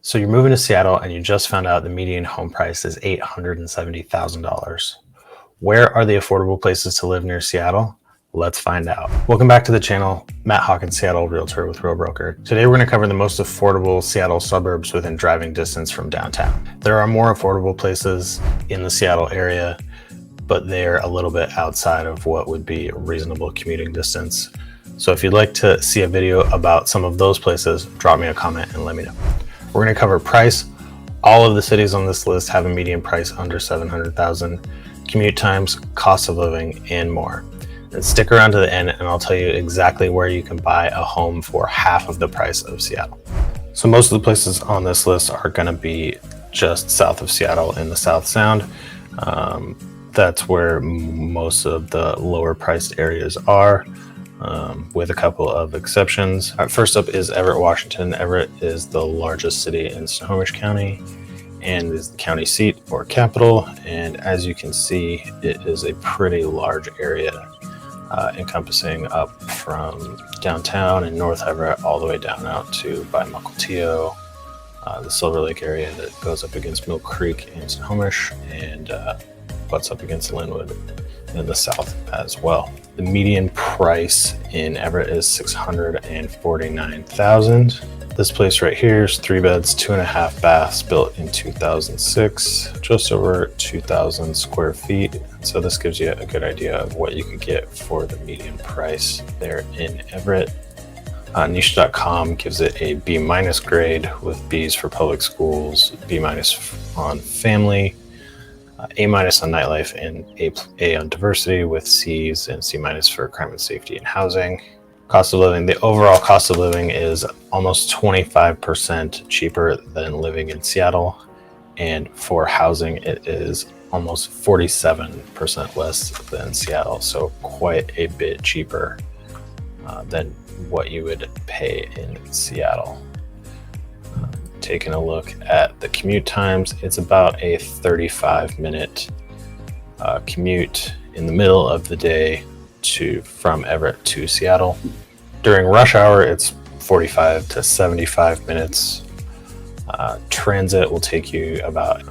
So you're moving to Seattle and you just found out the median home price is $870,000. Where are the affordable places to live near Seattle? Let's find out. Welcome back to the channel. Matt Hawkins, Seattle Realtor with Real Broker. Today we're going to cover the most affordable Seattle suburbs within driving distance from downtown. There are more affordable places in the Seattle area, but they're a little bit outside of what would be a reasonable commuting distance. So if you'd like to see a video about some of those places, drop me a comment and let me know. We're going to cover price. All of the cities on this list have a median price under $700,000, commute times, cost of living, and more. And stick around to the end and I'll tell you exactly where you can buy a home for half of the price of Seattle. So most of the places on this list are going to be just south of Seattle in the South Sound. That's where most of the lower priced areas are. With a couple of exceptions. First up is Everett, Washington. Everett is the largest city in Snohomish County and is the county seat or capital. And as you can see, it is a pretty large area, encompassing up from downtown and North Everett all the way down out to by Mukilteo, the Silver Lake area that goes up against Mill Creek in Snohomish and butts up against Linwood in the south as well. The median price in Everett is $649,000. This place right here is 3 beds, 2.5 baths, built in 2006, just over 2,000 square feet. So this gives you a good idea of what you could get for the median price there in Everett. Niche.com gives it a B- grade with B's for public schools, B- on family, A- on nightlife, and A on diversity with C's and C- for crime and safety and housing. Cost of living, the overall cost of living is almost 25% cheaper than living in Seattle. And for housing, it is almost 47% less than Seattle. So quite a bit cheaper than what you would pay in Seattle. Taking a look at the commute times, it's about a 35-minute commute in the middle of the day from Everett to Seattle. During rush hour, it's 45 to 75 minutes. Transit will take you about an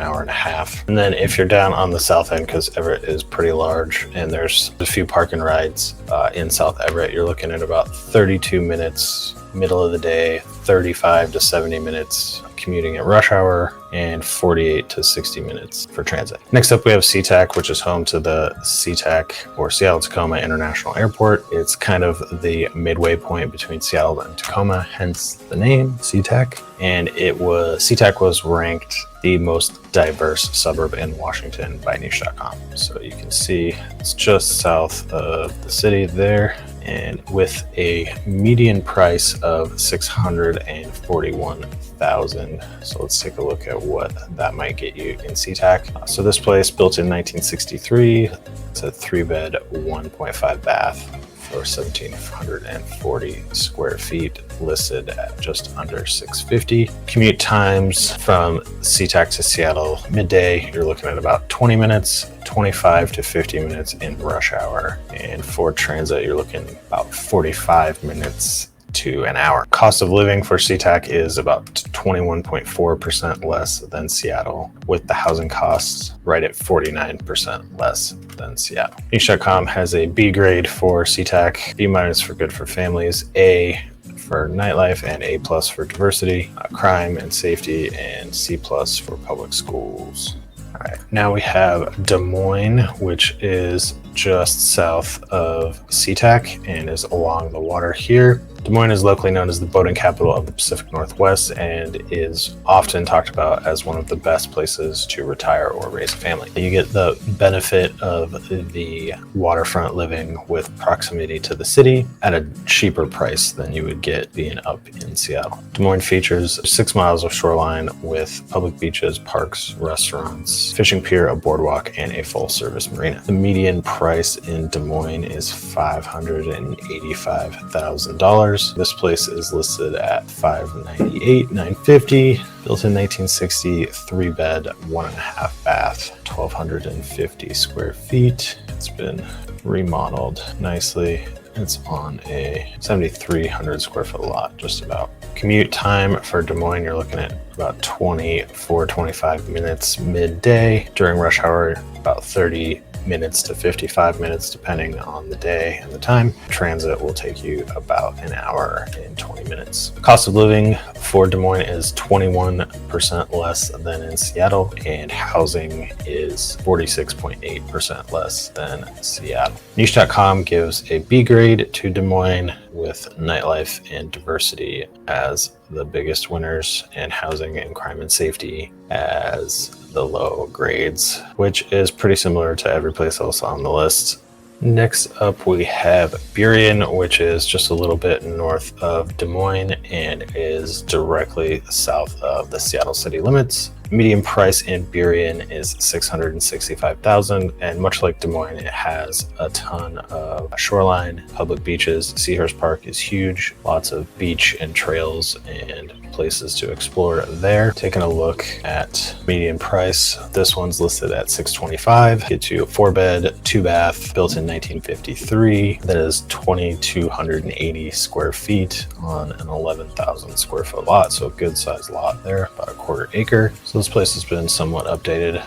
hour and a half. And then if you're down on the south end, because Everett is pretty large and there's a few park and rides in South Everett, you're looking at about 32 minutes middle of the day, 35 to 70 minutes commuting at rush hour, and 48 to 60 minutes for transit. Next up, we have SeaTac, which is home to the SeaTac or Seattle Tacoma International Airport. It's kind of the midway point between Seattle and Tacoma, hence the name SeaTac. And SeaTac was ranked the most diverse suburb in Washington by Niche.com. So you can see it's just south of the city there, and with a median price of $641,000. So let's take a look at what that might get you in SeaTac. So this place, built in 1963, it's a 3-bed, 1.5 bath for 1,740 square feet, listed at just under $650. Commute times from SeaTac to Seattle midday, you're looking at about 20 minutes, 25 to 50 minutes in rush hour. And for transit, you're looking about 45 minutes to an hour. Cost of living for SeaTac is about 21.4% less than Seattle, with the housing costs right at 49% less than Seattle. Niche.com has a B grade for SeaTac, B- for good for families, A for nightlife, and A+ for diversity, crime and safety, and C+ for public schools. All right, now we have Des Moines, which is just south of SeaTac and is along the water here. Des Moines is locally known as the boating capital of the Pacific Northwest and is often talked about as one of the best places to retire or raise a family. You get the benefit of the waterfront living with proximity to the city at a cheaper price than you would get being up in Seattle. Des Moines features 6 miles of shoreline with public beaches, parks, restaurants, fishing pier, a boardwalk, and a full-service marina. The median price in Des Moines is $585,000. This place is listed at $598,950, built in 1960, 3-bed, 1.5 bath, 1,250 square feet. It's been remodeled nicely. It's on a 7,300 square foot lot, just about. Commute time for Des Moines, you're looking at about 25 minutes midday. During rush hour, about 30 minutes to 55 minutes, depending on the day and the time. Transit will take you about an hour and 20 minutes. Cost of living for Des Moines is 21% less than in Seattle, and housing is 46.8% less than Seattle. Niche.com gives a B grade to Des Moines, with nightlife and diversity as the biggest winners, and housing and crime and safety as the low grades, which is pretty similar to every place else on the list. Next up, we have Burien, which is just a little bit north of Des Moines and is directly south of the Seattle city limits. Median price in Burien is $665,000, and much like Des Moines, it has a ton of shoreline, public beaches. Seahurst Park is huge, lots of beach and trails and places to explore there. Taking a look at median price, this one's listed at $625,000. Gets you a 4-bed, 2-bath, built in 1953. That is 2,280 square feet on an 11,000 square foot lot, so a good sized lot there, about a quarter acre. So this place has been somewhat updated.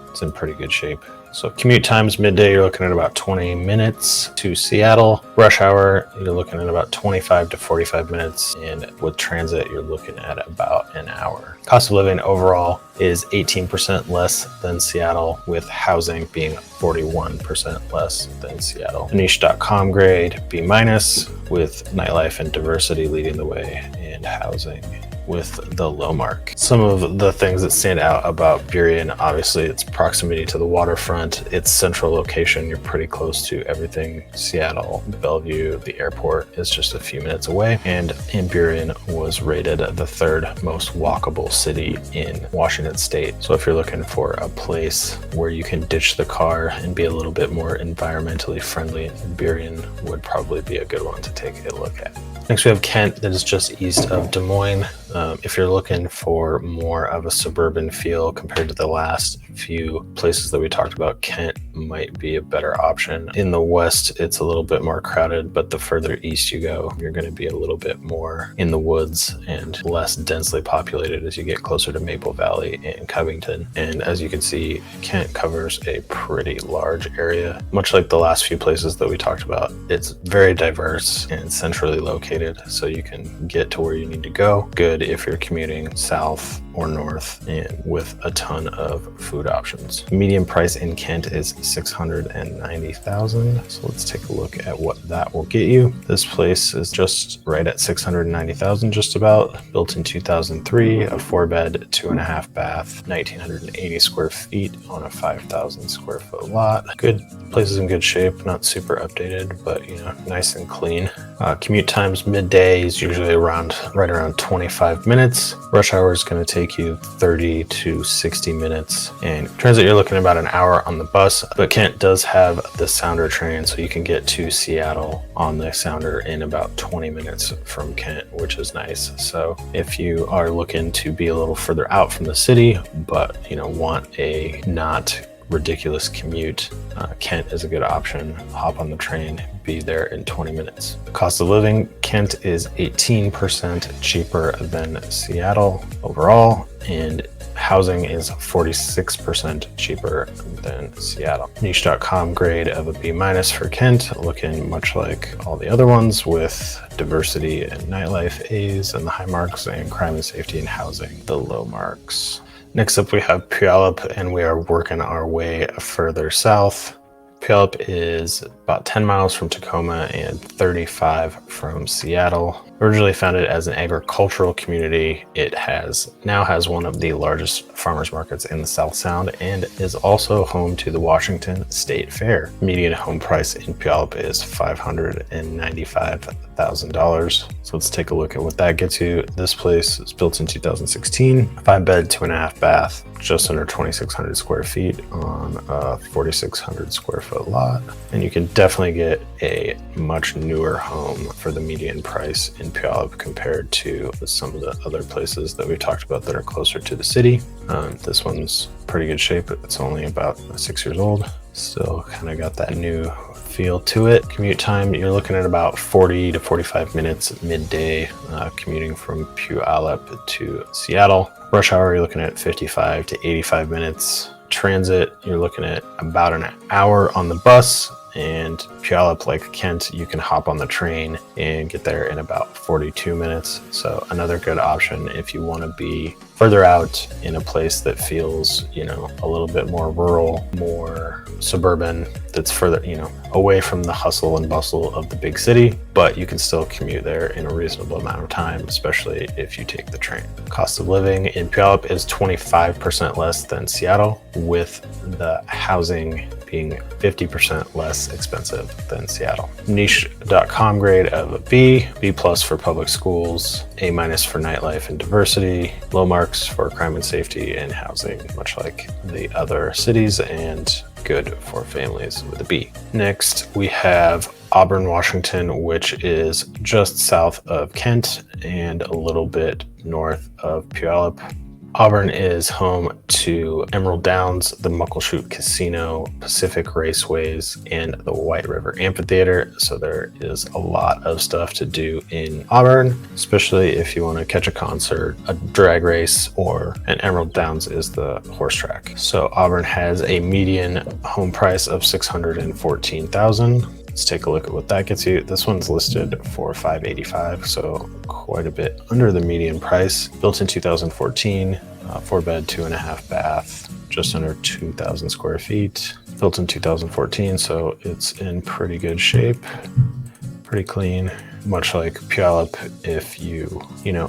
It's in pretty good shape. So commute times midday, you're looking at about 20 minutes to Seattle. Rush hour, you're looking at about 25 to 45 minutes. And with transit, you're looking at about an hour. Cost of living overall is 18% less than Seattle, with housing being 41% less than Seattle. Niche.com grade B-, with nightlife and diversity leading the way, and housing with the low mark. Some of the things that stand out about Burien, obviously its proximity to the waterfront, its central location. You're pretty close to everything. Seattle, Bellevue, the airport is just a few minutes away. And Burien was rated the 3rd most walkable city in Washington State. So if you're looking for a place where you can ditch the car and be a little bit more environmentally friendly, Burien would probably be a good one to take a look at. Next, we have Kent, that is just east of Des Moines. If you're looking for more of a suburban feel compared to the last few places that we talked about, Kent might be a better option. In the west, it's a little bit more crowded, but the further east you go, you're going to be a little bit more in the woods and less densely populated as you get closer to Maple Valley and Covington. And as you can see, Kent covers a pretty large area. Much like the last few places that we talked about, it's very diverse and centrally located, so you can get to where you need to go. Good if you're commuting south or north, and with a ton of food options. Median price in Kent is $690,000. So let's take a look at what that will get you. This place is just right at $690,000, just about. Built in 2003, a 4-bed, 2.5 bath, 1,980 square feet on a 5,000 square foot lot. Good place is in good shape, not super updated, but nice and clean. Commute times midday is usually right around 25 minutes. Rush hour is going to take you 30 to 60 minutes, and transit, you're looking at about an hour on the bus. But Kent does have the Sounder train, so you can get to Seattle on the Sounder in about 20 minutes from Kent, which is nice. So if you are looking to be a little further out from the city, but want a not ridiculous commute, Kent is a good option. Hop on the train, be there in 20 minutes. Cost of living, Kent is 18% cheaper than Seattle overall, and housing is 46% cheaper than Seattle. Niche.com grade of a B- for Kent, looking much like all the other ones, with diversity and nightlife A's and the high marks, and crime and safety and housing the low marks. Next up, we have Puyallup, and we are working our way further south. Puyallup is about 10 miles from Tacoma and 35 from Seattle. Originally founded as an agricultural community, it now has one of the largest farmers markets in the South Sound, and is also home to the Washington State Fair. Median home price in Puyallup is $595,000. So let's take a look at what that gets you. This place is built in 2016, 5-bed, 2.5 bath, just under 2,600 square feet on a 4,600 square foot lot. And you can definitely get a much newer home for the median price in Puyallup compared to some of the other places that we've talked about that are closer to the city. This one's pretty good shape. It's only about 6 years old. Still kind of got that new feel to it. Commute time, you're looking at about 40 to 45 minutes midday, commuting from Puyallup to Seattle. Rush hour, you're looking at 55 to 85 minutes. Transit, you're looking at about an hour on the bus, and Puyallup, like Kent, you can hop on the train and get there in about 42 minutes. So another good option if you want to be further out in a place that feels, you know, a little bit more rural, more suburban, that's further, you know, away from the hustle and bustle of the big city, but you can still commute there in a reasonable amount of time, especially if you take the train. Cost of living in Puyallup is 25% less than Seattle, with the housing being 50% less expensive than Seattle. Niche.com grade of a B, B+ for public schools, A- for nightlife and diversity, low marks for crime and safety and housing, much like the other cities, and good for families with a B. Next, we have Auburn, Washington, which is just south of Kent and a little bit north of Puyallup. Auburn is home to Emerald Downs, the Muckleshoot Casino, Pacific Raceways, and the White River Amphitheater. So there is a lot of stuff to do in Auburn, especially if you want to catch a concert, a drag race, and Emerald Downs is the horse track. So Auburn has a median home price of $614,000. Let's take a look at what that gets you. This one's listed for $585,000, so quite a bit under the median price. Built in 2014, 4-bed, 2.5 bath, just under 2,000 square feet. Built in 2014, so it's in pretty good shape, pretty clean. Much like Puyallup, if you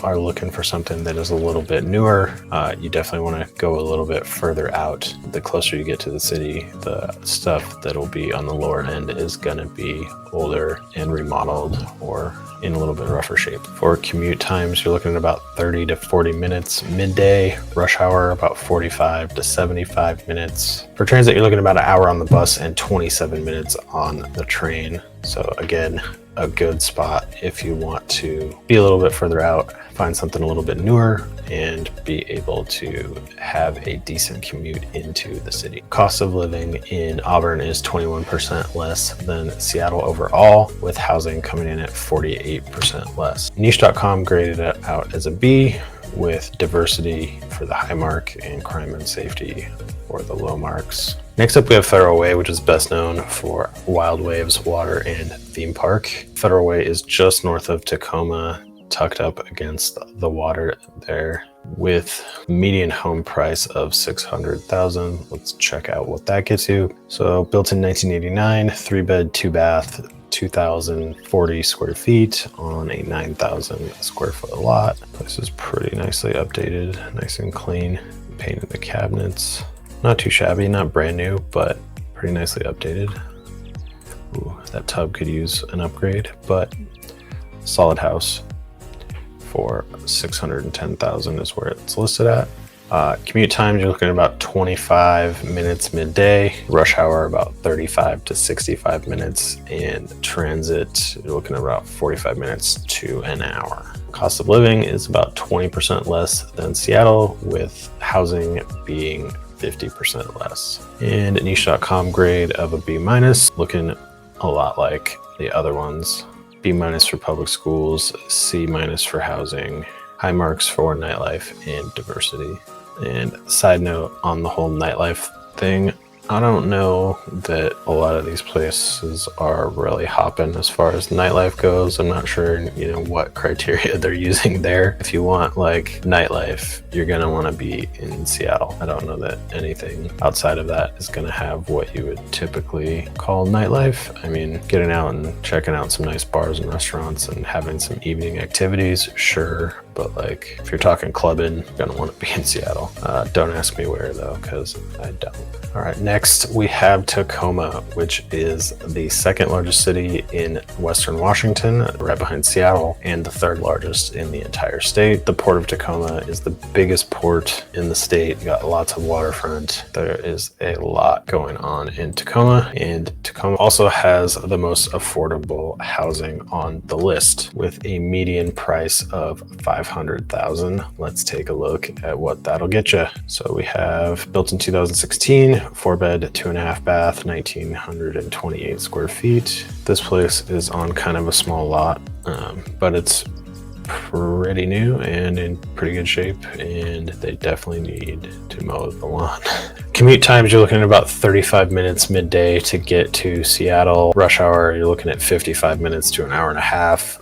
are looking for something that is a little bit newer, you definitely want to go a little bit further out. The closer you get to the city, the stuff that'll be on the lower end is going to be older and remodeled or in a little bit rougher shape. For commute times, you're looking at about 30 to 40 minutes midday. Rush hour, about 45 to 75 minutes. For transit, you're looking at about an hour on the bus and 27 minutes on the train. So again, a good spot if you want to be a little bit further out, find something a little bit newer, and be able to have a decent commute into the city. Cost of living in Auburn is 21% less than Seattle overall, with housing coming in at 48% less. Niche.com graded it out as a B, with diversity for the high mark and crime and safety for the low marks. Next up, we have Federal Way, which is best known for wild waves, water, and theme park. Federal Way is just north of Tacoma, tucked up against the water there, with median home price of $600,000. Let's check out what that gets you. So built in 1989, 3-bed, 2-bath, 2,040 square feet on a 9,000 square foot lot. This is pretty nicely updated, nice and clean. Painted the cabinets. Not too shabby, not brand new, but pretty nicely updated. Ooh, that tub could use an upgrade, but solid house for $610,000 is where it's listed at. Commute times, you're looking at about 25 minutes midday. Rush hour, about 35 to 65 minutes. And transit, you're looking at about 45 minutes to an hour. Cost of living is about 20% less than Seattle, with housing being 50% less. And niche.com grade of a B-, looking a lot like the other ones. B- for public schools, C- for housing, high marks for nightlife and diversity. And side note on the whole nightlife thing, I don't know that a lot of these places are really hopping as far as nightlife goes. I'm not sure, what criteria they're using there. If you want like nightlife, you're gonna want to be in Seattle. I don't know that anything outside of that is gonna have what you would typically call nightlife. I mean, getting out and checking out some nice bars and restaurants and having some evening activities, sure. But like, if you're talking clubbing, you're gonna want to be in Seattle. Don't ask me where though, because I don't. All right, next we have Tacoma, which is the second largest city in Western Washington, right behind Seattle, and the third largest in the entire state. The Port of Tacoma is the biggest port in the state. You got lots of waterfront. There is a lot going on in Tacoma, and Tacoma also has the most affordable housing on the list, with a median price of $500,000. 500,000. Let's take a look at what that'll get you. So we have built in 2016, 4-bed, 2.5 bath, 1,928 square feet. This place is on kind of a small lot, but it's pretty new and in pretty good shape, and they definitely need to mow the lawn. Commute times, you're looking at about 35 minutes midday to get to Seattle. Rush hour, you're looking at 55 minutes to an hour and a half.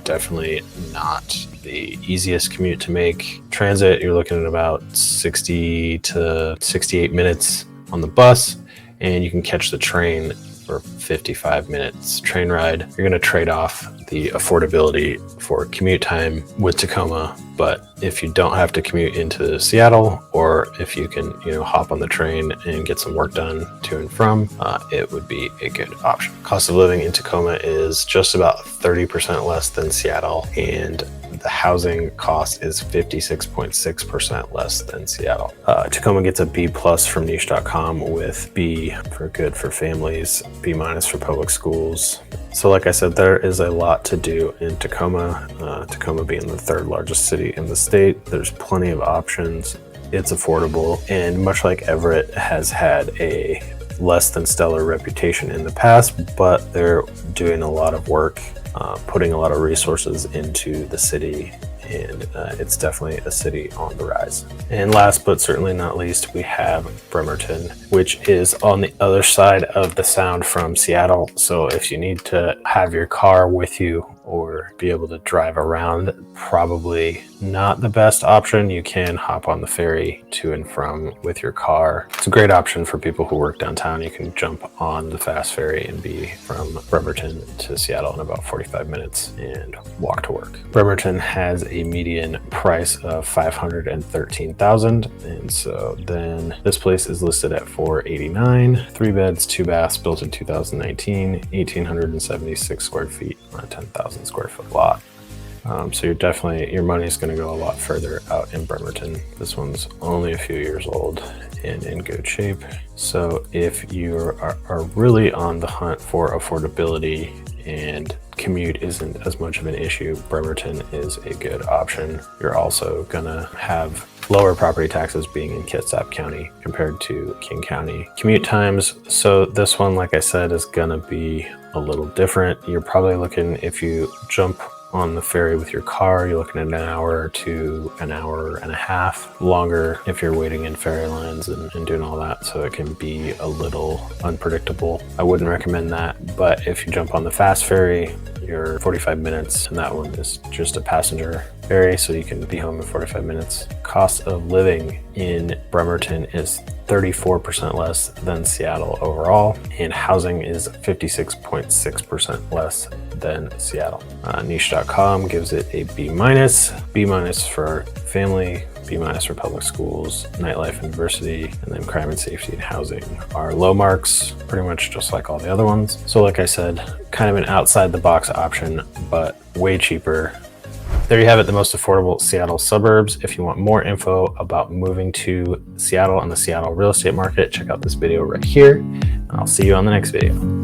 Definitely not the easiest commute to make. Transit, you're looking at about 60 to 68 minutes on the bus, and you can catch the train for 55 minutes train ride. You're going to trade off the affordability for commute time with Tacoma, but if you don't have to commute into Seattle, or if you can, hop on the train and get some work done to and from, it would be a good option. Cost of living in Tacoma is just about 30% less than Seattle, and the housing cost is 56.6% less than Seattle. Tacoma gets a B+ from niche.com with B for good for families, B- for public schools. So like I said, there is a lot to do in Tacoma. Tacoma being the third largest city in the state, there's plenty of options. It's affordable, and much like Everett has had a less than stellar reputation in the past, but they're doing a lot of work, putting a lot of resources into the city, and it's definitely a city on the rise. And last but certainly not least, we have Bremerton, which is on the other side of the sound from Seattle. So if you need to have your car with you or be able to drive around, probably not the best option. You can hop on the ferry to and from with your car. It's a great option for people who work downtown. You can jump on the fast ferry and be from Bremerton to Seattle in about 45 minutes and walk to work. Bremerton has a median price of $513,000, and so then this place is listed at $489, 3 beds, 2 baths, built in 2019, 1,876 square feet on a 10,000 square foot lot. So your money's going to go a lot further out in Bremerton. This one's only a few years old and in good shape. So if you are really on the hunt for affordability and commute isn't as much of an issue, Bremerton is a good option. You're also going to have lower property taxes being in Kitsap County compared to King County. Commute times, so this one, like I said, is going to be a little different. You're probably looking, if you jump on the ferry with your car, you're looking at an hour to an hour and a half longer if you're waiting in ferry lines and doing all that. So it can be a little unpredictable. I wouldn't recommend that, but if you jump on the fast ferry, you're 45 minutes, and that one is just a passenger ferry, so you can be home in 45 minutes. Cost of living in Bremerton is 34% less than Seattle overall, and housing is 56.6% less than Seattle. Niche.com gives it a B-, B- for family, B- for public schools, nightlife and diversity, and then crime and safety and housing are low marks, pretty much just like all the other ones. So like I said, kind of an outside the box option, but way cheaper. There you have it, the most affordable Seattle suburbs. If you want more info about moving to Seattle and the Seattle real estate market, check out this video right here, and I'll see you on the next video.